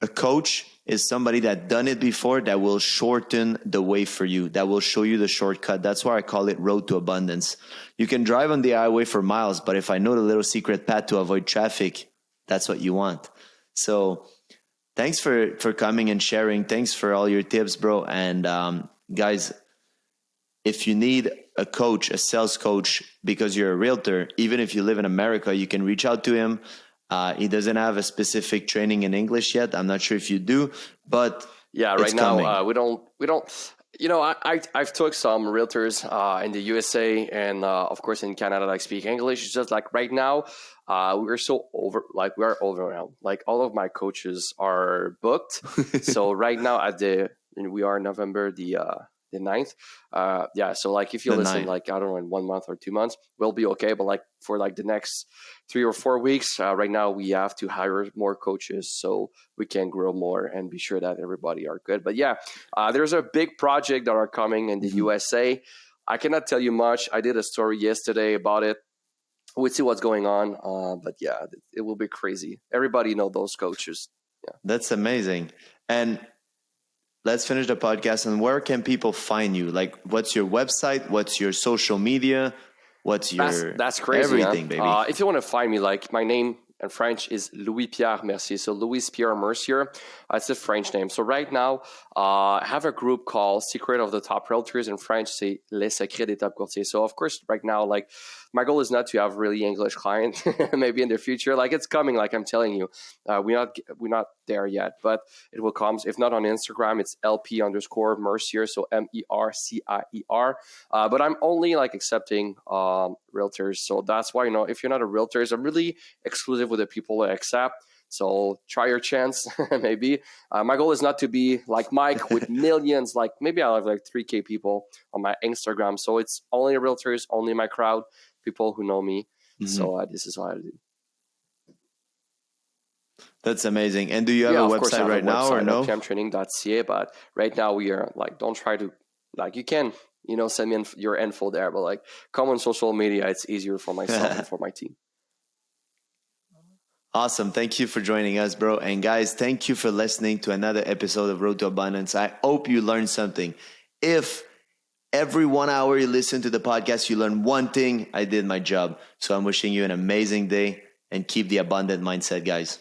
a coach is somebody that done it before that will shorten the way for you, that will show you the shortcut. That's why I call it road to abundance. You can drive on the highway for miles, but if I know the little secret path to avoid traffic, that's what you want. So thanks for coming and sharing. Thanks for all your tips, bro. And guys, if you need a coach, a sales coach, because you're a realtor, even if you live in America, you can reach out to him. He doesn't have a specific training in English yet. I'm not sure if you do, but yeah, right now we don't. You know, I've took some realtors in the USA and of course in Canada that speak English. It's just like right now we're overwhelmed. Like all of my coaches are booked. So right now we are November the 9th. Yeah, so like if you listen, like I don't know, in 1 month or 2 months, we'll be okay. But like for like the next 3 or 4 weeks, right now we have to hire more coaches so we can grow more and be sure that everybody are good. But yeah, there's a big project that are coming in the USA. I cannot tell you much. I did a story yesterday about it. We'll see what's going on. But yeah, it will be crazy. Everybody know those coaches. Yeah, that's amazing. And let's finish the podcast. And where can people find you? Like, what's your website? What's your social media? What's your that's crazy, everything, baby? If you want to find me, like my name in French is Louis Pierre Mercier. So Louis Pierre Mercier, it's a French name. So right now, I have a group called Secret of the Top Realtors. In French, c'est Les Secrets des Top Courtiers. So of course, right now, like my goal is not to have really English client. Maybe in the future, like it's coming. Like I'm telling you, we're not there yet, but it will come. If not on Instagram, it's LP_Mercier. So MERCIER. But I'm only like accepting realtors. So that's why, if you're not a realtor, I'm really exclusive with the people I accept. So try your chance, maybe. My goal is not to be like Mike with millions. Like maybe I'll have like 3K people on my Instagram. So it's only realtors, only my crowd, people who know me. So this is what I do. That's amazing. And do you have a website right now or no? LPMtraining.ca, but right now we are like, don't try to, like you can, send me your info there, but like come on social media. It's easier for myself and for my team. Awesome. Thank you for joining us, bro. And guys, thank you for listening to another episode of Road to Abundance. I hope you learned something. If every 1 hour you listen to the podcast, you learn one thing, I did my job. So I'm wishing you an amazing day and keep the abundant mindset, guys.